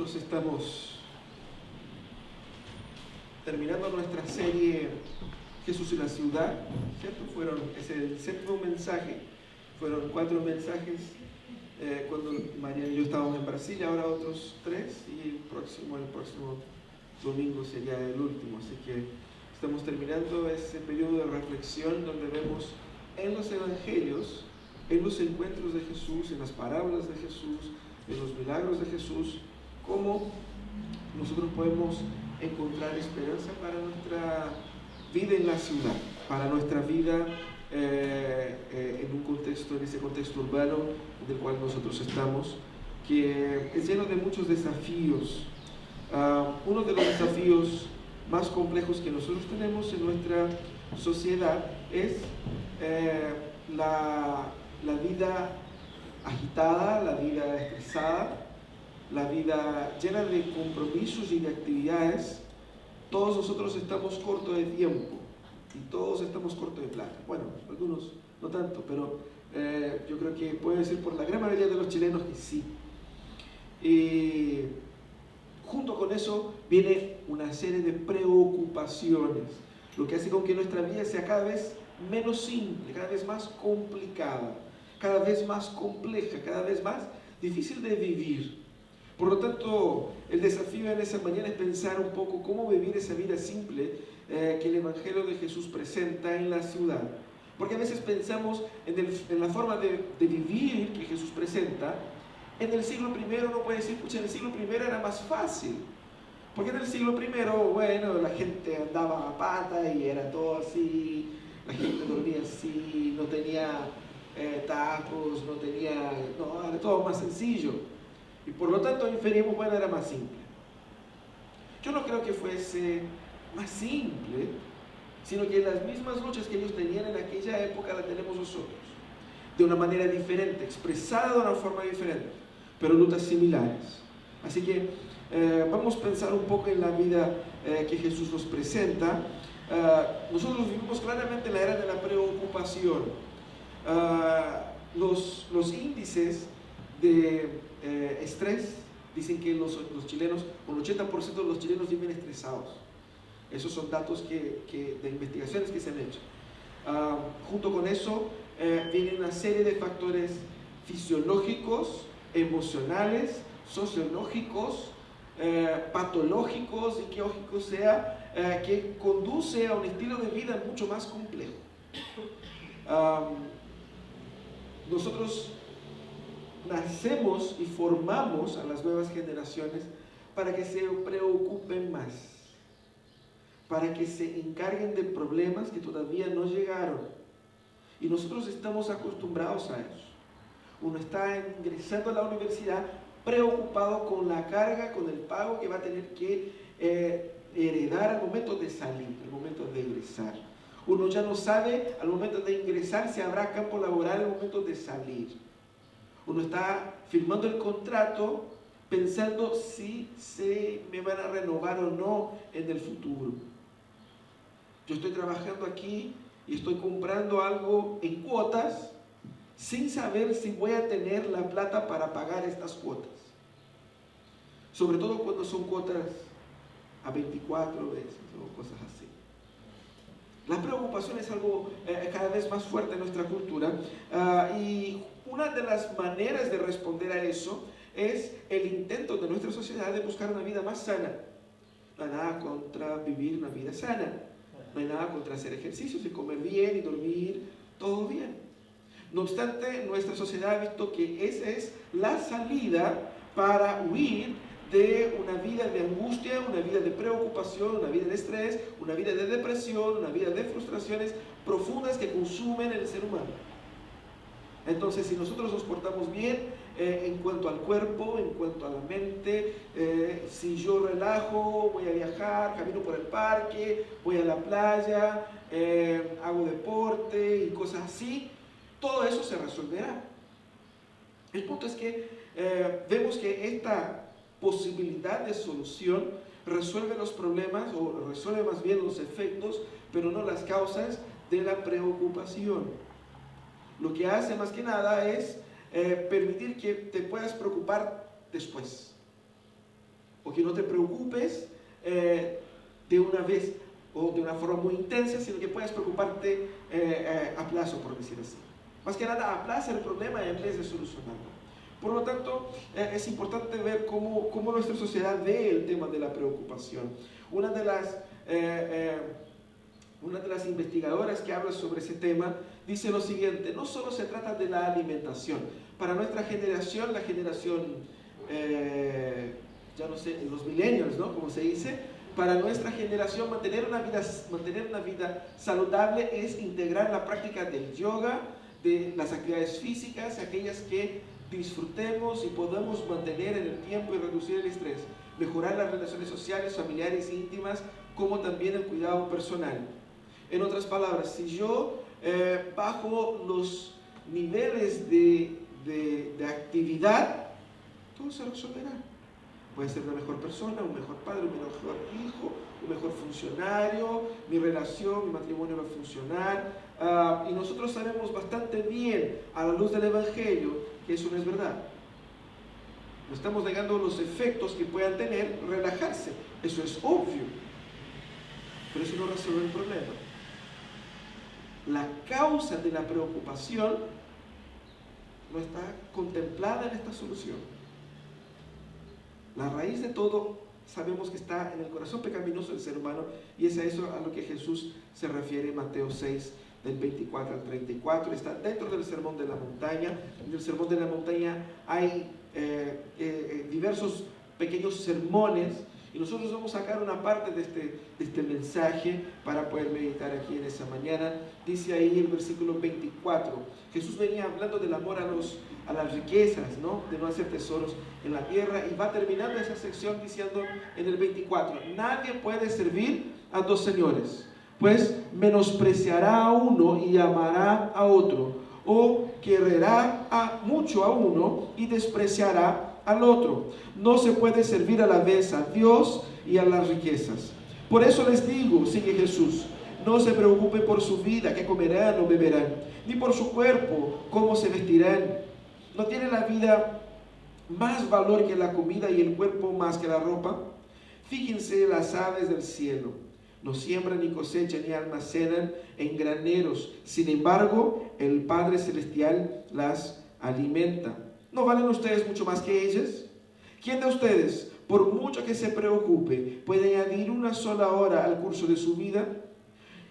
nosotros estamos terminando nuestra serie Jesús y la ciudad, ¿cierto? Es el séptimo mensaje, fueron 4 mensajes cuando María y yo estábamos en Brasil, ahora otros 3 y el próximo domingo sería el último, así que estamos terminando ese periodo de reflexión donde vemos en los evangelios, en los encuentros de Jesús, en las parábolas de Jesús, en los milagros de Jesús, cómo nosotros podemos encontrar esperanza para nuestra vida en la ciudad, para nuestra vida en ese contexto urbano en el cual nosotros estamos, que es lleno de muchos desafíos. Uno de los desafíos más complejos que nosotros tenemos en nuestra sociedad es la vida agitada, la vida estresada, la vida llena de compromisos y de actividades. Todos nosotros estamos cortos de tiempo y todos estamos cortos de plata. Bueno, algunos no tanto, pero yo creo que puedo decir por la gran mayoría de los chilenos que sí. Y junto con eso viene una serie de preocupaciones, lo que hace con que nuestra vida sea cada vez menos simple, cada vez más complicada, cada vez más compleja, cada vez más difícil de vivir. Por lo tanto, el desafío en esa mañana es pensar un poco cómo vivir esa vida simple que el Evangelio de Jesús presenta en la ciudad. Porque a veces pensamos en la forma de vivir que Jesús presenta. En el siglo I uno puede decir, pucha, en el siglo I era más fácil. Porque en el siglo I, bueno, la gente andaba a pata y era todo así, la gente dormía así, no tenía tacos, era todo más sencillo. Y por lo tanto inferimos, bueno, era más simple. Yo no creo que fuese más simple, sino que las mismas luchas que ellos tenían en aquella época las tenemos nosotros, de una manera diferente, expresada de una forma diferente, pero luchas similares. Así que vamos a pensar un poco en la vida que Jesús nos presenta. Nosotros vivimos claramente en la era de la preocupación. Los índices de estrés dicen que los chilenos, un 80% de los chilenos viven estresados. Esos son datos de investigaciones que se han hecho. Junto con eso viene una serie de factores fisiológicos, emocionales, sociológicos, patológicos y queológicos que conduce a un estilo de vida mucho más complejo. Nosotros nacemos y formamos a las nuevas generaciones para que se preocupen más, para que se encarguen de problemas que todavía no llegaron. Y nosotros estamos acostumbrados a eso. Uno está ingresando a la universidad preocupado con la carga, con el pago que va a tener que heredar al momento de salir, al momento de ingresar. Uno ya no sabe al momento de ingresar si habrá campo laboral al momento de salir. Uno está firmando el contrato pensando si se me van a renovar o no en el futuro. Yo estoy trabajando aquí y estoy comprando algo en cuotas sin saber si voy a tener la plata para pagar estas cuotas. Sobre todo cuando son cuotas a 24 veces o cosas así. La preocupación es algo cada vez más fuerte en nuestra cultura y una de las maneras de responder a eso es el intento de nuestra sociedad de buscar una vida más sana. No hay nada contra vivir una vida sana, no hay nada contra hacer ejercicios y comer bien y dormir, todo bien. No obstante, nuestra sociedad ha visto que esa es la salida para huir de una vida de angustia, una vida de preocupación, una vida de estrés, una vida de depresión, una vida de frustraciones profundas que consumen el ser humano. Entonces, si nosotros nos portamos bien en cuanto al cuerpo, en cuanto a la mente, si yo relajo, voy a viajar, camino por el parque, voy a la playa, hago deporte y cosas así, todo eso se resolverá. El punto es que vemos que esta posibilidad de solución resuelve los problemas o resuelve más bien los efectos, pero no las causas de la preocupación. Lo que hace más que nada es permitir que te puedas preocupar después. o que no te preocupes de una vez o de una forma muy intensa, sino que puedas preocuparte a plazo, por decir así. Más que nada, aplaza el problema en vez de solucionarlo. Por lo tanto, es importante ver cómo nuestra sociedad ve el tema de la preocupación. Una de las investigadoras que habla sobre ese tema dice lo siguiente: no solo se trata de la alimentación. Para nuestra generación, la generación, ya no sé, los millennials, ¿no? Como se dice, para nuestra generación mantener una vida saludable es integrar la práctica del yoga, de las actividades físicas, aquellas que disfrutemos y podamos mantener en el tiempo y reducir el estrés, mejorar las relaciones sociales, familiares e íntimas, como también el cuidado personal. En otras palabras, si yo bajo los niveles de actividad, todo se resolverá. Puede ser una mejor persona, un mejor padre, un mejor hijo, un mejor funcionario, mi relación, mi matrimonio va a funcionar. Y nosotros sabemos bastante bien, a la luz del Evangelio, que eso no es verdad. No estamos negando los efectos que puedan tener relajarse, eso es obvio, pero eso no resuelve el problema. La causa de la preocupación no está contemplada en esta solución. La raíz de todo sabemos que está en el corazón pecaminoso del ser humano, y es a eso a lo que Jesús se refiere en Mateo 6, del 24 al 34. Está dentro del Sermón de la Montaña. En el Sermón de la Montaña hay diversos pequeños sermones, y nosotros vamos a sacar una parte de este mensaje para poder meditar aquí en esa mañana. Dice ahí el versículo 24, Jesús venía hablando del amor a las riquezas, ¿no? De no hacer tesoros en la tierra, y va terminando esa sección diciendo en el 24, nadie puede servir a dos señores, pues menospreciará a uno y amará a otro, o querrá mucho a uno y despreciará al otro. No se puede servir a la vez a Dios y a las riquezas. Por eso les digo, sigue Jesús, no se preocupen por su vida, qué comerán o beberán, ni por su cuerpo, cómo se vestirán. ¿No tiene la vida más valor que la comida y el cuerpo más que la ropa? Fíjense las aves del cielo, no siembran ni cosechan ni almacenan en graneros, sin embargo el Padre Celestial las alimenta. ¿No valen ustedes mucho más que ellas? ¿Quién de ustedes, por mucho que se preocupe, puede añadir una sola hora al curso de su vida?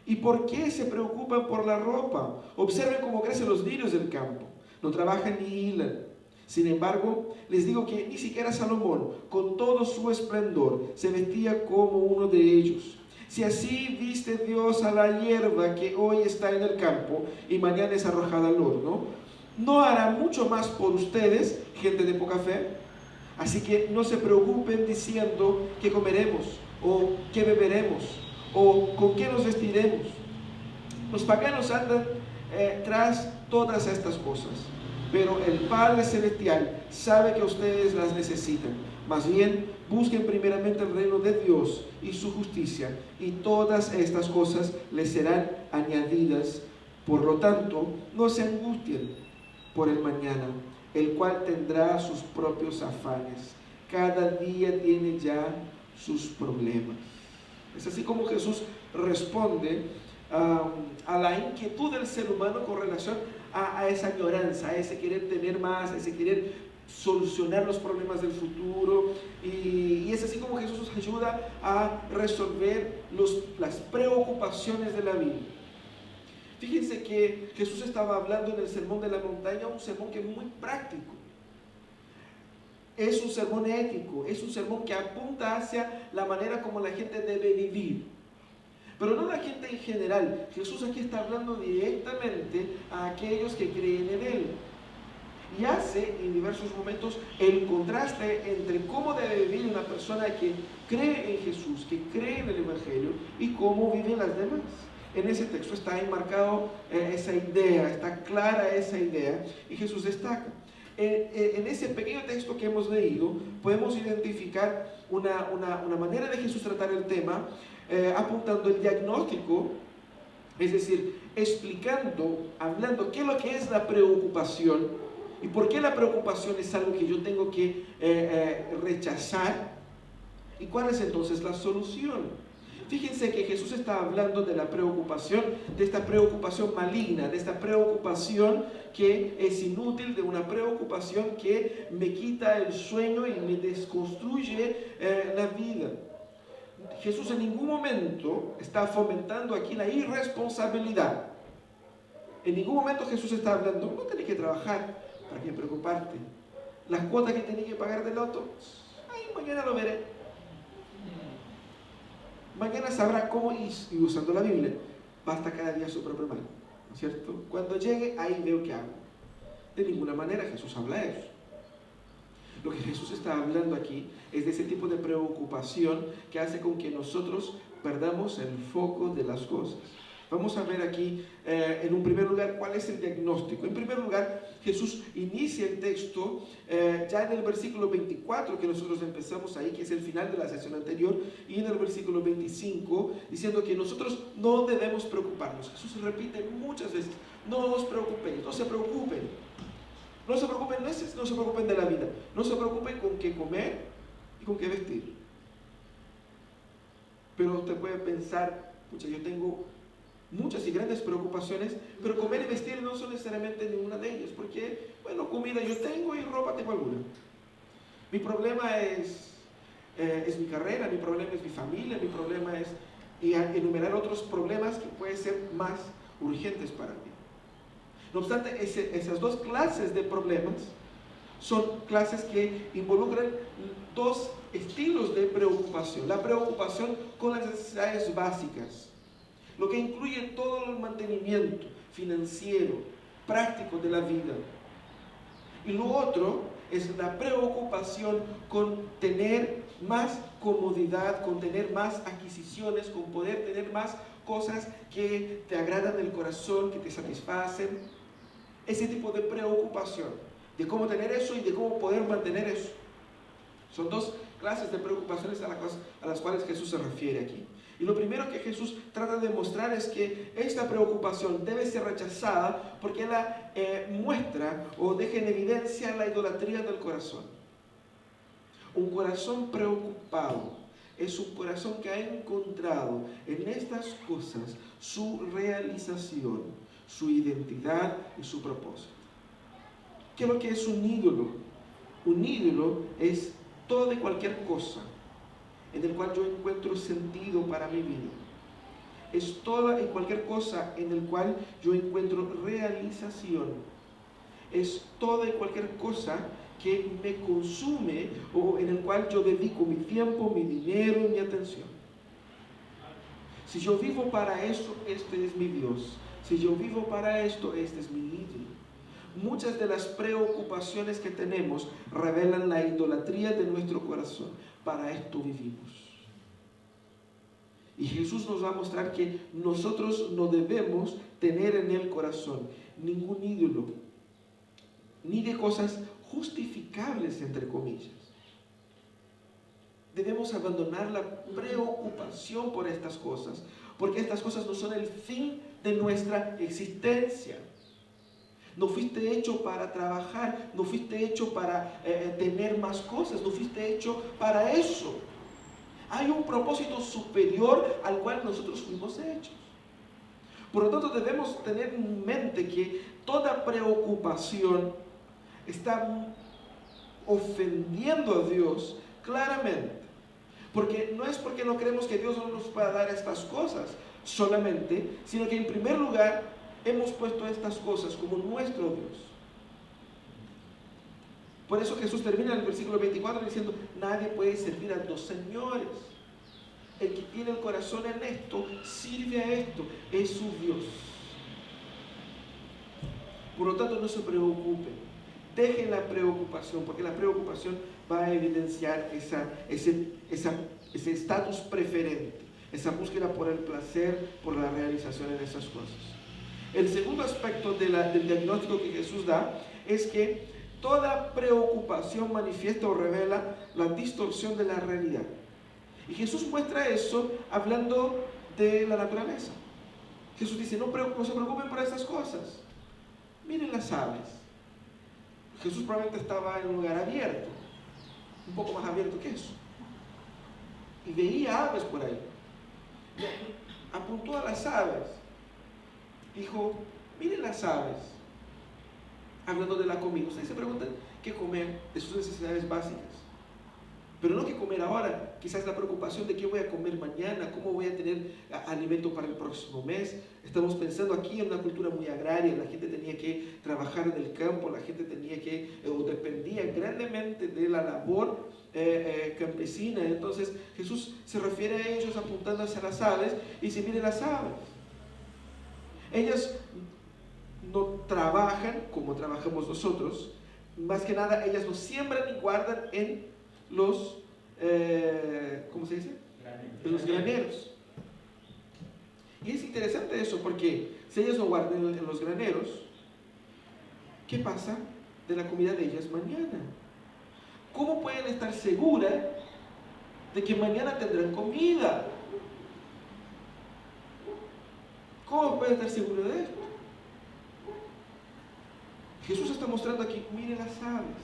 ¿Y por qué se preocupan por la ropa? Observen cómo crecen los lirios del campo. No trabajan ni hilan. Sin embargo, les digo que ni siquiera Salomón, con todo su esplendor, se vestía como uno de ellos. Si así viste Dios a la hierba que hoy está en el campo y mañana es arrojada al horno, ¿no hará mucho más por ustedes, gente de poca fe? Así que no se preocupen diciendo qué comeremos, o qué beberemos, o con qué nos vestiremos. Los paganos andan tras todas estas cosas, pero el Padre Celestial sabe que ustedes las necesitan. Más bien, busquen primeramente el reino de Dios y su justicia, y todas estas cosas les serán añadidas. Por lo tanto, no se angustien por el mañana, el cual tendrá sus propios afanes. Cada día tiene ya sus problemas. Es así como Jesús responde a la inquietud del ser humano con relación a esa añoranza, a ese querer tener más, a ese querer solucionar los problemas del futuro, y es así como Jesús nos ayuda a resolver las preocupaciones de la vida. Fíjense que Jesús estaba hablando en el Sermón de la Montaña, un sermón que es muy práctico. Es un sermón ético, es un sermón que apunta hacia la manera como la gente debe vivir. Pero no la gente en general. Jesús aquí está hablando directamente a aquellos que creen en Él. Y hace en diversos momentos el contraste entre cómo debe vivir una persona que cree en Jesús, que cree en el Evangelio, y cómo viven las demás. En ese texto está enmarcado esa idea, está clara esa idea, y Jesús destaca. En ese pequeño texto que hemos leído, podemos identificar una manera de Jesús tratar el tema, apuntando el diagnóstico, es decir, explicando, hablando qué es lo que es la preocupación y por qué la preocupación es algo que yo tengo que rechazar, ¿Y cuál es entonces la solución? Fíjense que Jesús está hablando de la preocupación, de esta preocupación maligna, de esta preocupación que es inútil, de una preocupación que me quita el sueño y me desconstruye la vida. Jesús en ningún momento está fomentando aquí la irresponsabilidad. En ningún momento Jesús está hablando, no tenés que trabajar, ¿para qué preocuparte? Las cuotas que tenés que pagar del auto, ay, mañana lo veré. Mañana sabrá cómo, y usando la Biblia, basta cada día su propio mal, ¿no es cierto? Cuando llegue, ahí veo qué hago. De ninguna manera Jesús habla de eso. Lo que Jesús está hablando aquí es de ese tipo de preocupación que hace con que nosotros perdamos el foco de las cosas. Vamos a ver aquí, en un primer lugar, cuál es el diagnóstico. En primer lugar, Jesús inicia el texto ya en el versículo 24, que nosotros empezamos ahí, que es el final de la sesión anterior, y en el versículo 25, diciendo que nosotros no debemos preocuparnos. Jesús repite muchas veces, no os preocupéis, no se preocupen. No se preocupen, no se preocupen de la vida, no se preocupen con qué comer y con qué vestir. Pero usted puede pensar, pucha, yo tengo muchas y grandes preocupaciones, pero comer y vestir no son necesariamente ninguna de ellas, porque, bueno, comida yo tengo y ropa tengo alguna. Mi problema es mi carrera, mi problema es mi familia, mi problema es enumerar otros problemas que pueden ser más urgentes para mí. No obstante, esas dos clases de problemas son clases que involucran dos estilos de preocupación. La preocupación con las necesidades básicas, lo que incluye todo el mantenimiento financiero, práctico de la vida. Y lo otro es la preocupación con tener más comodidad, con tener más adquisiciones, con poder tener más cosas que te agradan el corazón, que te satisfacen. Ese tipo de preocupación, de cómo tener eso y de cómo poder mantener eso. Son dos clases de preocupaciones a las cuales Jesús se refiere aquí. Y lo primero que Jesús trata de mostrar es que esta preocupación debe ser rechazada porque ella muestra o deja en evidencia la idolatría del corazón. Un corazón preocupado es un corazón que ha encontrado en estas cosas su realización, su identidad y su propósito. ¿Qué es lo que es un ídolo? Un ídolo es toda y cualquier cosa en el cual yo encuentro sentido para mi vida. Es toda y cualquier cosa en el cual yo encuentro realización. Es toda y cualquier cosa que me consume o en el cual yo dedico mi tiempo, mi dinero y mi atención. Si yo vivo para eso, este es mi Dios. Si yo vivo para esto, este es mi ídolo. Muchas de las preocupaciones que tenemos revelan la idolatría de nuestro corazón. Para esto vivimos. Y Jesús nos va a mostrar que nosotros no debemos tener en el corazón ningún ídolo, ni de cosas justificables, entre comillas. Debemos abandonar la preocupación por estas cosas, porque estas cosas no son el fin de nuestra existencia. No fuiste hecho para trabajar, no fuiste hecho para tener más cosas, no fuiste hecho para eso. Hay un propósito superior al cual nosotros fuimos hechos. Por lo tanto, debemos tener en mente que toda preocupación está ofendiendo a Dios claramente. Porque no es porque no creemos que Dios no nos pueda dar estas cosas solamente, sino que en primer lugar hemos puesto estas cosas como nuestro Dios. Por eso Jesús termina en el versículo 24 diciendo, nadie puede servir a dos señores. El que tiene el corazón en esto, sirve a esto, es su Dios. Por lo tanto, no se preocupen. Dejen la preocupación, porque la preocupación va a evidenciar ese estatus preferente, esa búsqueda por el placer, por la realización en esas cosas. El segundo aspecto del diagnóstico que Jesús da es que toda preocupación manifiesta o revela la distorsión de la realidad. Y Jesús muestra eso hablando de la naturaleza. Jesús dice, no se preocupen por esas cosas. Miren las aves. Jesús probablemente estaba en un lugar abierto, un poco más abierto que eso. y veía aves por ahí. Apuntó a las aves. Dijo, miren las aves. Hablando de la comida. Ustedes se preguntan qué comer de sus necesidades básicas. Pero no qué comer ahora. Quizás la preocupación de qué voy a comer mañana, cómo voy a tener alimento para el próximo mes. Estamos pensando aquí en una cultura muy agraria. La gente tenía que trabajar en el campo, la gente tenía que, o dependía grandemente de la labor campesina. Entonces Jesús se refiere a ellos apuntando hacia las aves y dice, miren las aves. Ellas no trabajan como trabajamos nosotros. Más que nada, ellas no siembran ni guardan en los, ¿cómo se dice? En los graneros. Y es interesante eso, porque si ellas no guardan en los graneros, ¿qué pasa de la comida de ellas mañana? ¿Cómo pueden estar seguras de que mañana tendrán comida? ¿Cómo pueden estar seguros de esto? Jesús está mostrando aquí, miren las aves.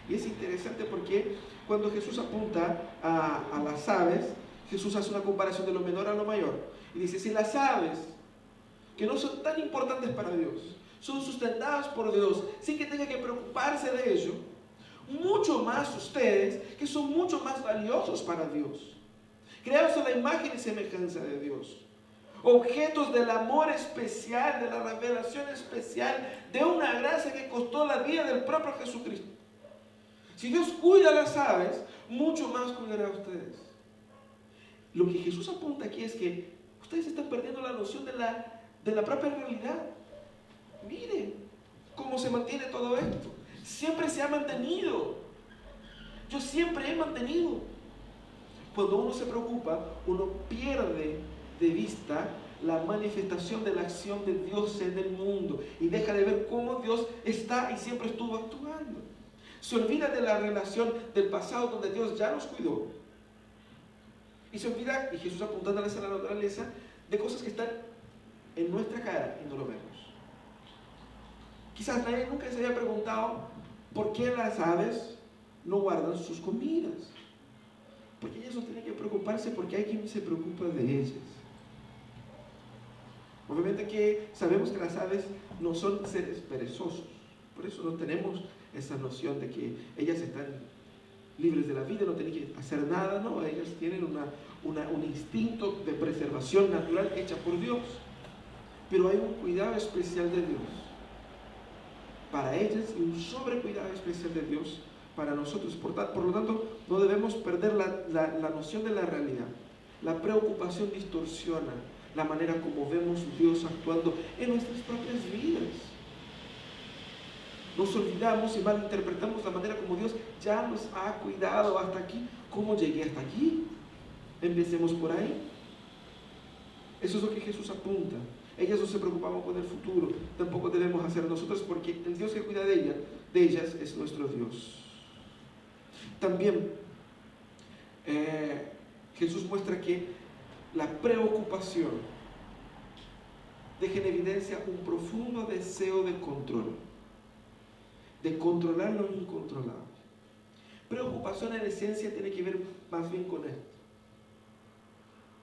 Y es interesante porque cuando Jesús apunta a las aves, Jesús hace una comparación de lo menor a lo mayor. Y dice, si las aves, que no son tan importantes para Dios, son sustentadas por Dios, sin que tenga que preocuparse de ello, mucho más ustedes, que son mucho más valiosos para Dios, creados a la imagen y semejanza de Dios, objetos del amor especial, de la revelación especial, de una gracia que costó la vida del propio Jesucristo. Si Dios cuida a las aves, mucho más cuidará a ustedes. Lo que Jesús apunta aquí es que ustedes están perdiendo la noción de la propia realidad. Miren cómo se mantiene todo esto. Siempre se ha mantenido. Yo siempre he mantenido. Cuando uno se preocupa, uno pierde de vista la manifestación de la acción de Dios en el mundo y deja de ver cómo Dios está y siempre estuvo actuando. Se olvida de la relación del pasado donde Dios ya nos cuidó. Y se olvida, y Jesús apuntándoles a la naturaleza, de cosas que están en nuestra cara y no lo vemos. Quizás nadie nunca se haya preguntado por qué las aves no guardan sus comidas. Porque ellas no tienen que preocuparse porque hay quien se preocupa de ellas. Obviamente que sabemos que las aves no son seres perezosos. Por eso no tenemos esa noción de que ellas están libres de la vida, no tienen que hacer nada, no. Ellas tienen un instinto de preservación natural hecha por Dios. Pero hay un cuidado especial de Dios para ellas y un sobrecuidado especial de Dios para nosotros. Por lo tanto, no debemos perder la noción de la realidad. La preocupación distorsiona la manera como vemos a Dios actuando en nuestras propias vidas. Nos olvidamos y malinterpretamos la manera como Dios ya nos ha cuidado hasta aquí. ¿Cómo llegué hasta aquí? Empecemos por ahí. Eso es lo que Jesús apunta. Ellas no se preocupaban por el futuro, tampoco debemos hacer nosotros, porque el Dios que cuida de ellas es nuestro Dios. También Jesús muestra que la preocupación deja en evidencia un profundo deseo de control, de controlar lo incontrolable. Preocupación en esencia tiene que ver más bien con esto: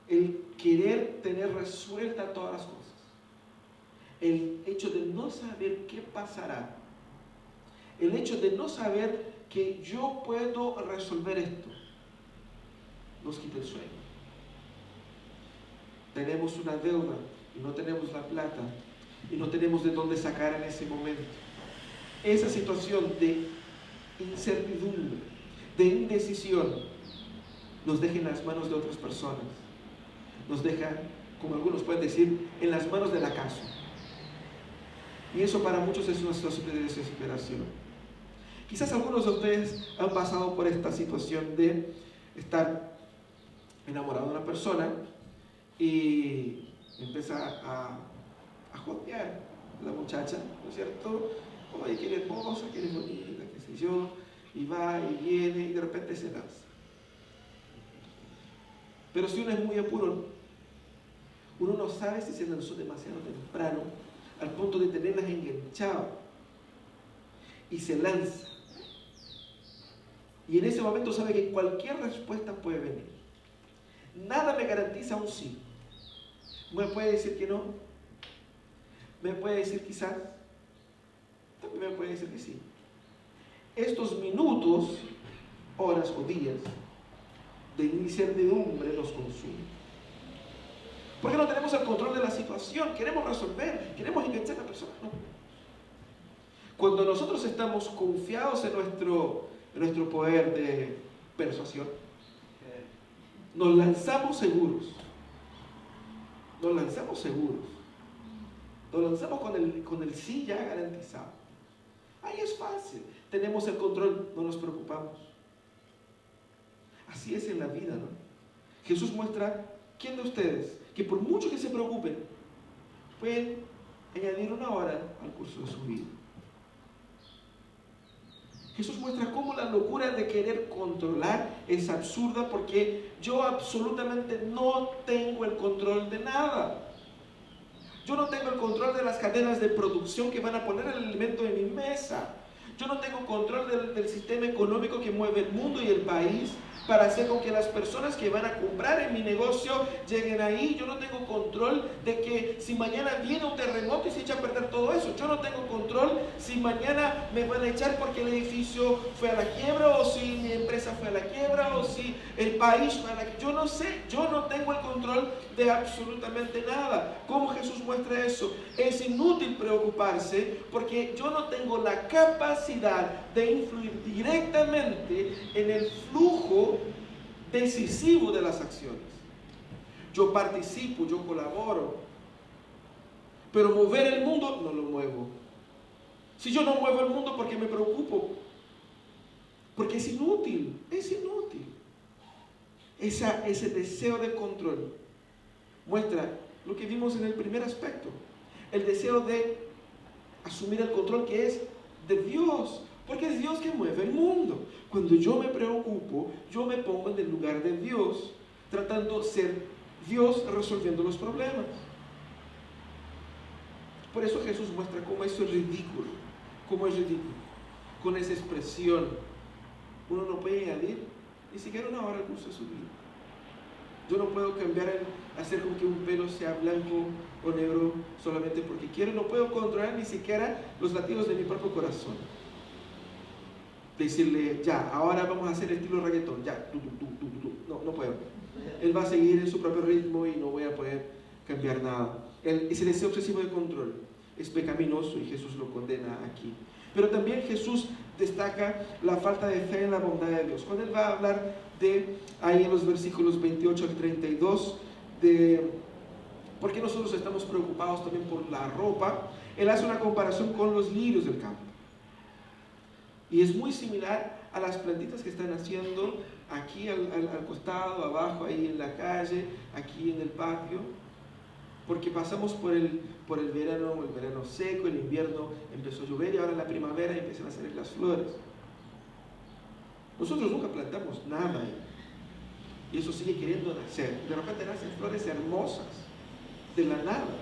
el querer tener resueltas todas las cosas, el hecho de no saber qué pasará, el hecho de no saber que yo puedo resolver esto, nos quita el sueño. Tenemos una deuda y no tenemos la plata y no tenemos de dónde sacar en ese momento. Esa situación de incertidumbre, de indecisión, nos deja en las manos de otras personas. Nos deja, como algunos pueden decir, en las manos del acaso. Y eso para muchos es una situación de desesperación. Quizás algunos de ustedes han pasado por esta situación de estar enamorado de una persona y empieza a jotear la muchacha, ¿no es cierto? Oye, que eres hermosa, que eres bonita, qué sé yo, y va y viene y de repente se lanza. Pero si uno es muy apurón, uno no sabe si se lanzó demasiado temprano al punto de tenerlas enganchado y se lanza. Y en ese momento sabe que cualquier respuesta puede venir. Nada me garantiza un sí. ¿Me puede decir que no? ¿Me puede decir quizás? También me puede decir que sí. Estos minutos, horas o días de incertidumbre nos consumen. Porque no tenemos el control de la situación, queremos resolver, queremos enganchar a la persona. No. Cuando nosotros estamos confiados en nuestro poder de persuasión, nos lanzamos seguros. Nos lanzamos seguros. Nos lanzamos con el sí ya garantizado. Ahí es fácil. Tenemos el control, no nos preocupamos. Así es en la vida, ¿no? Jesús muestra, ¿quién de ustedes, que por mucho que se preocupen, pueden añadir una hora al curso de su vida? Jesús muestra cómo la locura de querer controlar es absurda, porque yo absolutamente no tengo el control de nada. Yo no tengo el control de las cadenas de producción que van a poner el alimento en mi mesa. Yo no tengo control del sistema económico que mueve el mundo y el país para hacer con que las personas que van a comprar en mi negocio lleguen ahí. Yo no tengo control de que si mañana viene un terremoto y se echa a perder todo eso. Yo no tengo control si mañana me van a echar porque el edificio fue a la quiebra, o si mi empresa fue a la quiebra, o si el país fue a la quiebra. Yo no sé, yo no tengo el control de absolutamente nada. ¿Cómo Jesús muestra eso? Es inútil preocuparse porque yo no tengo la capacidad de influir directamente en el flujo decisivo de las acciones. Yo participo, yo colaboro, pero mover el mundo no lo muevo. Si yo no muevo el mundo, ¿por qué me preocupo? Porque es inútil, es inútil. Ese deseo de control muestra lo que vimos en el primer aspecto, el deseo de asumir el control que es de Dios, porque es Dios que mueve el mundo. Cuando yo me preocupo, yo me pongo en el lugar de Dios, tratando de ser Dios resolviendo los problemas. Por eso Jesús muestra cómo eso es ridículo, cómo es ridículo, con esa expresión. Uno no puede añadir ni siquiera una hora al curso de su vida. Yo no puedo cambiar, hacer con que un pelo sea blanco o negro solamente porque quiero. No puedo controlar ni siquiera los latidos de mi propio corazón. Decirle, ya, ahora vamos a hacer el estilo reggaetón, ya, no puedo. Él va a seguir en su propio ritmo y no voy a poder cambiar nada. Ese deseo obsesivo de control es pecaminoso y Jesús lo condena aquí. Pero también Jesús destaca la falta de fe en la bondad de Dios. Cuando Él va a hablar ahí en los versículos 28 al 32, de por qué nosotros estamos preocupados también por la ropa, Él hace una comparación con los lirios del campo. Y es muy similar a las plantitas que están haciendo aquí al costado, abajo, ahí en la calle, aquí en el patio. Porque pasamos por el verano seco, el invierno empezó a llover y ahora en la primavera empiezan a salir las flores. Nosotros nunca plantamos nada ahí. Y eso sigue queriendo nacer. De repente nacen flores hermosas, de la nada.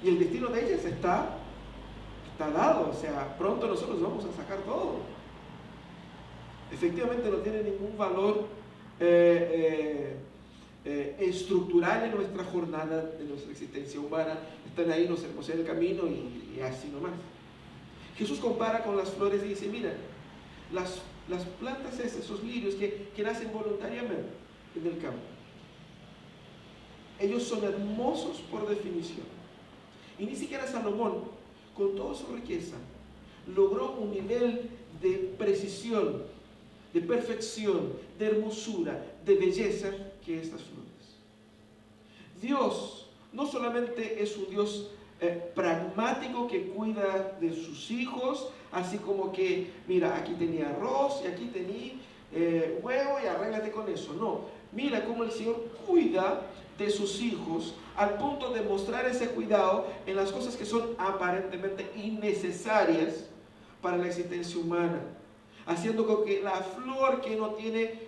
Y el destino de ellas está dado. O sea, pronto nosotros vamos a sacar todo. Efectivamente no tiene ningún valor estructural en nuestra jornada, en nuestra existencia humana. Están ahí, nos hermosean el camino y así nomás. Jesús compara con las flores y dice, mira, las plantas esos lirios que nacen voluntariamente en el campo, ellos son hermosos por definición. Y ni siquiera Salomón, con toda su riqueza, logró un nivel de precisión, de perfección, de hermosura, de belleza que estas flores. Dios no solamente es un Dios pragmático que cuida de sus hijos, así como que, mira, aquí tenía arroz y aquí tenía huevo y arréglate con eso. No, mira cómo el Señor cuida de sus hijos al punto de mostrar ese cuidado en las cosas que son aparentemente innecesarias para la existencia humana, haciendo con que la flor que no tiene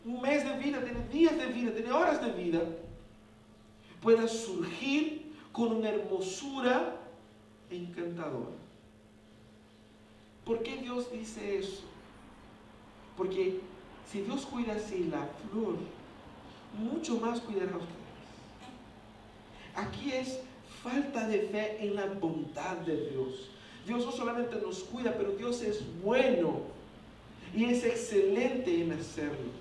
un mes de vida, tiene días de vida, tiene horas de vida, pueda surgir con una hermosura encantadora. ¿Por qué Dios dice eso? Porque si Dios cuida así la flor, mucho más cuidará a ustedes. Aquí es falta de fe en la bondad de Dios. Dios no solamente nos cuida, pero Dios es bueno y es excelente en hacerlo.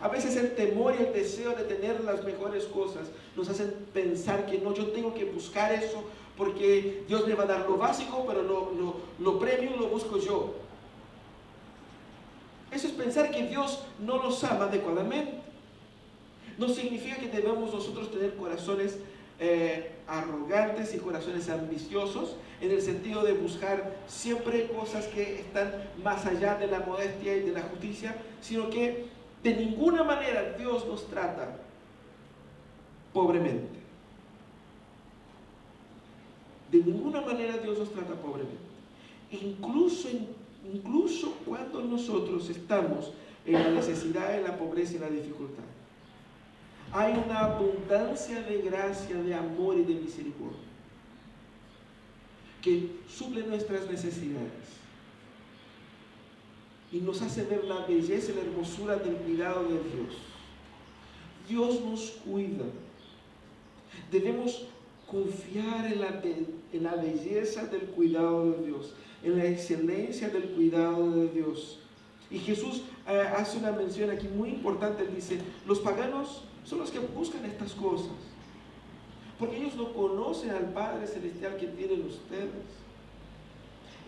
A veces el temor y el deseo de tener las mejores cosas nos hacen pensar que no, yo tengo que buscar eso porque Dios me va a dar lo básico, pero lo premium lo busco yo. Eso es pensar que Dios no nos ama adecuadamente. No significa que debemos nosotros tener corazones arrogantes y corazones ambiciosos, en el sentido de buscar siempre cosas que están más allá de la modestia y de la justicia, sino que de ninguna manera Dios nos trata pobremente. De ninguna manera Dios nos trata pobremente. Incluso cuando nosotros estamos en la necesidad, en la pobreza y en la dificultad, hay una abundancia de gracia, de amor y de misericordia que suple nuestras necesidades y nos hace ver la belleza y la hermosura del cuidado de Dios. Dios nos cuida. Debemos confiar en la belleza del cuidado de Dios, en la excelencia del cuidado de Dios. Y Jesús hace una mención aquí muy importante. Él dice, los paganos son los que buscan estas cosas, porque ellos no conocen al Padre Celestial que tienen ustedes.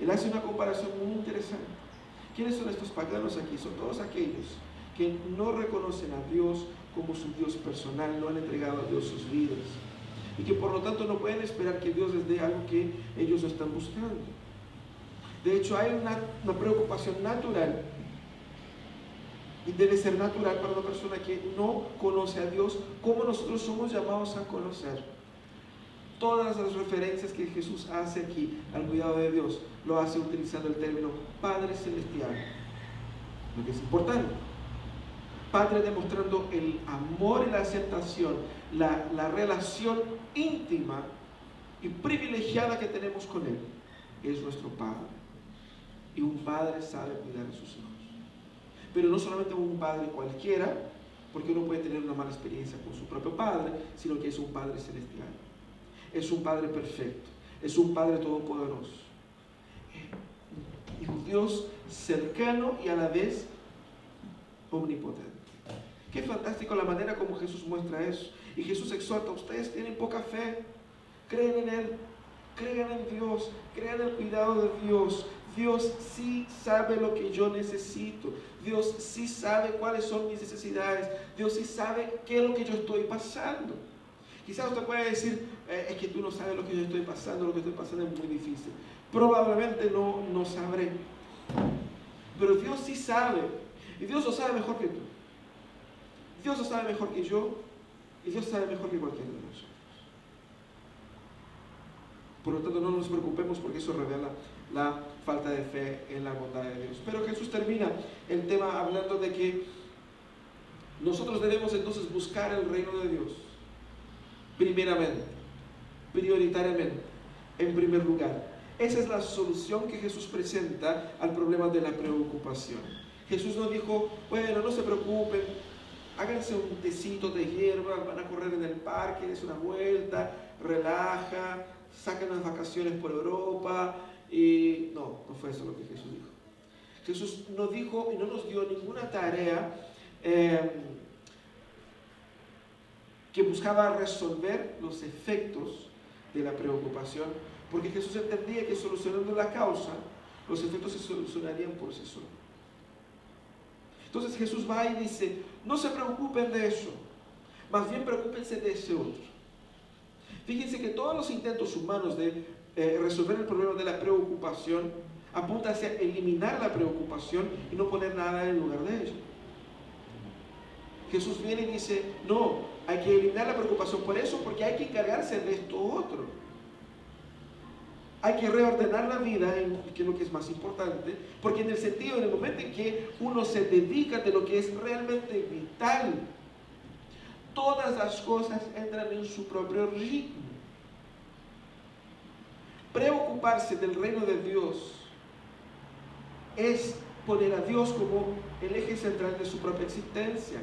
Él hace una comparación muy interesante. ¿Quiénes son estos paganos aquí? Son todos aquellos que no reconocen a Dios como su Dios personal, no han entregado a Dios sus vidas, y que por lo tanto no pueden esperar que Dios les dé algo que ellos no están buscando. De hecho, hay una preocupación natural, y debe ser natural para una persona que no conoce a Dios, como nosotros somos llamados a conocer. Todas las referencias que Jesús hace aquí al cuidado de Dios, lo hace utilizando el término Padre Celestial, lo que es importante. Padre demostrando el amor y la aceptación, la relación íntima y privilegiada que tenemos con Él. Es nuestro Padre. Y un padre sabe cuidar a sus hijos. Pero no solamente un padre cualquiera, porque uno puede tener una mala experiencia con su propio padre, sino que es un Padre celestial. Es un Padre perfecto. Es un Padre todopoderoso. Y un Dios cercano y a la vez omnipotente. Qué fantástico la manera como Jesús muestra eso. Y Jesús exhorta: ustedes tienen poca fe, creen en Él, crean en Dios, crean en el cuidado de Dios. Dios sí sabe lo que yo necesito. Dios sí sabe cuáles son mis necesidades. Dios sí sabe qué es lo que yo estoy pasando. Quizás usted pueda decir, es que tú no sabes lo que yo estoy pasando, lo que estoy pasando es muy difícil. Probablemente no sabré. Pero Dios sí sabe. Y Dios lo sabe mejor que tú. Dios lo sabe mejor que yo. Y Dios sabe mejor que cualquiera de nosotros. Por lo tanto, no nos preocupemos, porque eso revela la falta de fe en la bondad de Dios. Pero Jesús termina el tema hablando de que nosotros debemos entonces buscar el reino de Dios primeramente, prioritariamente, en primer lugar. Esa es la solución que Jesús presenta al problema de la preocupación. Jesús no dijo, bueno, no se preocupen, háganse un tecito de hierba, van a correr en el parque, des una vuelta, relaja, saquen las vacaciones por Europa. Y no fue eso lo que Jesús dijo. Jesús no dijo y no nos dio ninguna tarea que buscaba resolver los efectos de la preocupación, porque Jesús entendía que solucionando la causa, los efectos se solucionarían por sí solos. Entonces Jesús va y dice, no se preocupen de eso, más bien preocúpense de ese otro. Fíjense que todos los intentos humanos de resolver el problema de la preocupación apunta hacia eliminar la preocupación y no poner nada en lugar de ella. Jesús viene y dice, no, hay que eliminar la preocupación por eso, porque hay que encargarse de esto otro. Hay que reordenar la vida, que es lo que es más importante, porque en el momento en que uno se dedica de lo que es realmente vital, todas las cosas entran en su propio ritmo. Preocuparse del reino de Dios es poner a Dios como el eje central de su propia existencia.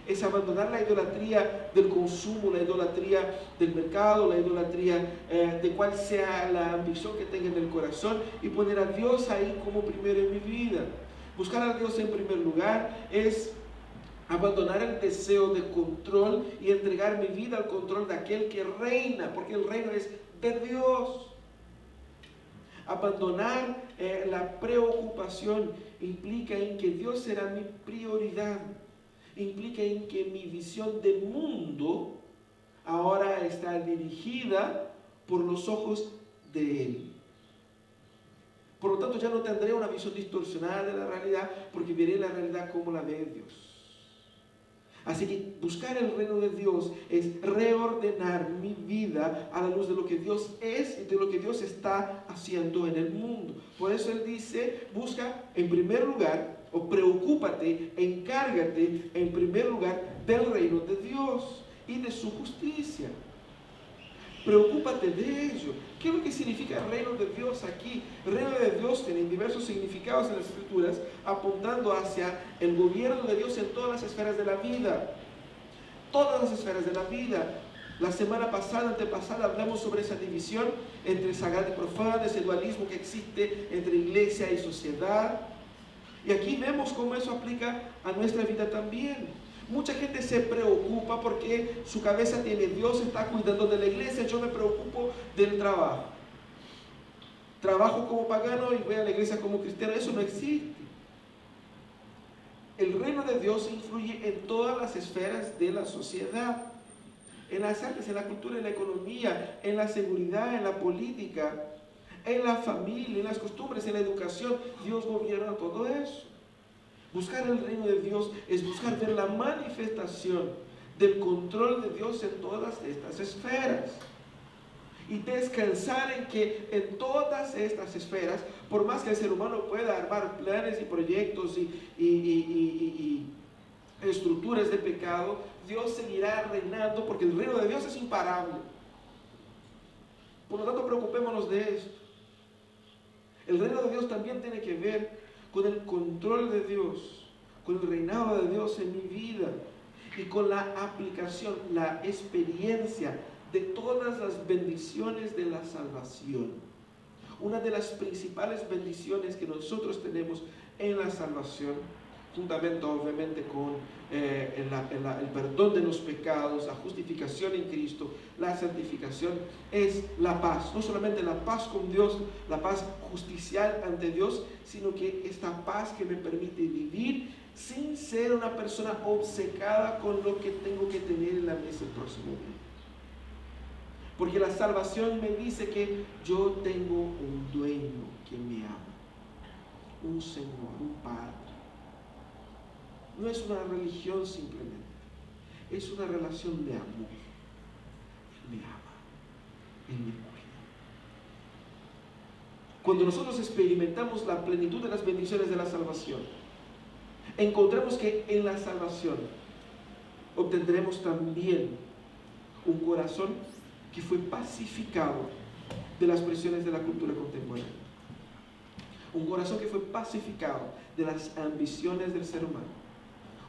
Es abandonar la idolatría del consumo, la idolatría del mercado, la idolatría de cuál sea la ambición que tenga en el corazón, y poner a Dios ahí como primero en mi vida. Buscar a Dios en primer lugar es abandonar el deseo de control y entregar mi vida al control de aquel que reina, porque el reino es de Dios. Abandonar la preocupación implica en que Dios será mi prioridad, implica en que mi visión de mundo ahora está dirigida por los ojos de Él. Por lo tanto, ya no tendré una visión distorsionada de la realidad, porque veré la realidad como la ve Dios. Así que buscar el reino de Dios es reordenar mi vida a la luz de lo que Dios es y de lo que Dios está haciendo en el mundo. Por eso Él dice, busca en primer lugar, o preocúpate, encárgate en primer lugar del reino de Dios y de su justicia. Preocúpate de ello. ¿Qué es lo que significa el reino de Dios aquí? El reino de Dios tiene diversos significados en las Escrituras, apuntando hacia el gobierno de Dios en todas las esferas de la vida. Todas las esferas de la vida. La semana pasada, antepasada, hablamos sobre esa división entre sagrado y profano, ese dualismo que existe entre iglesia y sociedad. Y aquí vemos cómo eso aplica a nuestra vida también. Mucha gente se preocupa porque su cabeza tiene: Dios está cuidando de la iglesia, yo me preocupo del trabajo. Trabajo como pagano y voy a la iglesia como cristiano. Eso no existe. El reino de Dios influye en todas las esferas de la sociedad, en las artes, en la cultura, en la economía, en la seguridad, en la política, en la familia, en las costumbres, en la educación. Dios gobierna todo eso. Buscar el reino de Dios es buscar ver la manifestación del control de Dios en todas estas esferas. Y descansar en que en todas estas esferas, por más que el ser humano pueda armar planes y proyectos y estructuras de pecado, Dios seguirá reinando, porque el reino de Dios es imparable. Por lo tanto, preocupémonos de esto. El reino de Dios también tiene que ver con el control de Dios, con el reinado de Dios en mi vida y con la aplicación, la experiencia de todas las bendiciones de la salvación. Una de las principales bendiciones que nosotros tenemos en la salvación, juntamente obviamente con el perdón de los pecados, la justificación en Cristo, la santificación, es la paz. No solamente la paz con Dios, la paz justicial ante Dios, sino que esta paz que me permite vivir sin ser una persona obcecada con lo que tengo que tener en la mesa el próximo día. Porque la salvación me dice que yo tengo un dueño que me ama, un Señor, un Padre. No es una religión simplemente, es una relación de amor. Él me ama, Él me cuida. Cuando nosotros experimentamos la plenitud de las bendiciones de la salvación, encontramos que en la salvación obtendremos también un corazón que fue pacificado de las presiones de la cultura contemporánea. Un corazón que fue pacificado de las ambiciones del ser humano.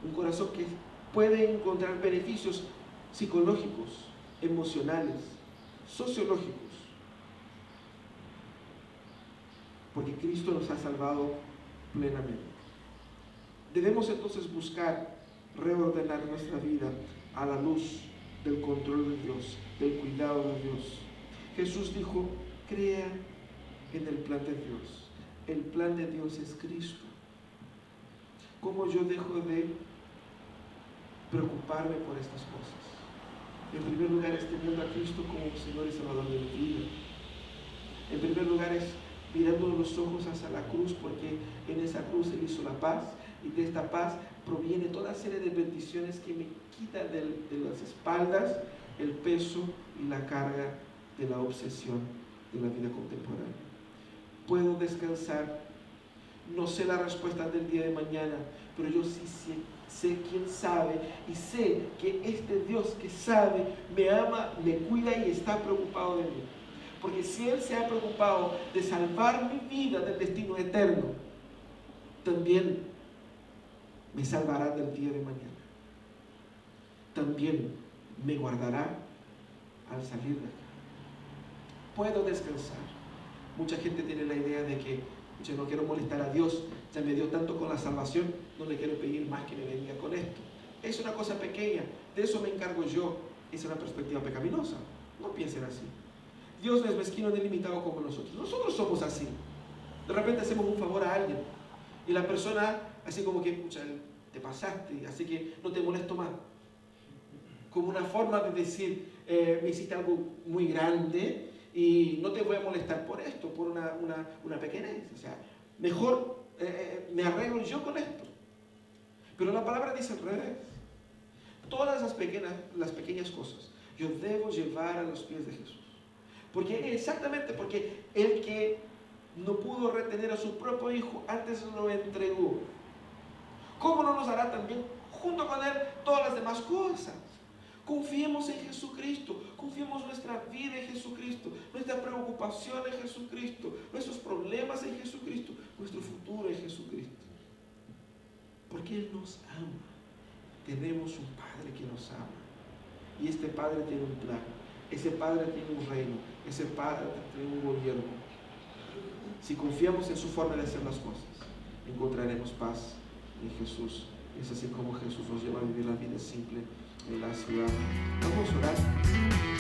Un corazón que puede encontrar beneficios psicológicos, emocionales, sociológicos. Porque Cristo nos ha salvado plenamente. Debemos entonces buscar reordenar nuestra vida a la luz del control de Dios, del cuidado de Dios. Jesús dijo: crea en el plan de Dios. El plan de Dios es Cristo. ¿Cómo yo dejo de preocuparme por estas cosas? En primer lugar es teniendo a Cristo como Señor y Salvador de mi vida. En primer lugar es mirando los ojos hacia la cruz, porque en esa cruz Él hizo la paz, y de esta paz proviene toda serie de bendiciones que me quitan de las espaldas el peso y la carga de la obsesión de la vida contemporánea. Puedo descansar. No sé la respuesta del día de mañana, pero yo sí sé quién sabe, y sé que este Dios que sabe me ama, me cuida y está preocupado de mí. Porque si Él se ha preocupado de salvar mi vida del destino eterno, también me salvará del día de mañana. también me guardará al salir de acá. Puedo descansar. Mucha gente tiene la idea de que yo no quiero molestar a Dios, ya me dio tanto con la salvación, no le quiero pedir más que me bendiga con esto. Es una cosa pequeña, de eso me encargo yo. Es una perspectiva pecaminosa. No piensen así. Dios no es mezquino ni limitado como nosotros. Nosotros somos así. De repente hacemos un favor a alguien y la persona así como que, pucha, te pasaste, así que no te molesto más. Como una forma de decir, me hiciste algo muy grande y no te voy a molestar por esto, por una pequeñez. O sea, mejor me arreglo yo con esto. Pero la palabra dice al revés. Todas las pequeñas cosas yo debo llevar a los pies de Jesús. Exactamente porque el que no pudo retener a su propio hijo, antes lo entregó. ¿Cómo no nos hará también junto con él todas las demás cosas? Confiemos en Jesucristo, confiemos nuestra vida en Jesucristo, nuestra preocupación en Jesucristo, nuestros problemas en Jesucristo, nuestro futuro en Jesucristo. Porque Él nos ama. Tenemos un Padre que nos ama. Y este Padre tiene un plan. Ese Padre tiene un reino. Ese Padre tiene un gobierno. Si confiamos en su forma de hacer las cosas, encontraremos paz en Jesús. Es así como Jesús nos lleva a vivir la vida simple en la ciudad. Vamos a orar.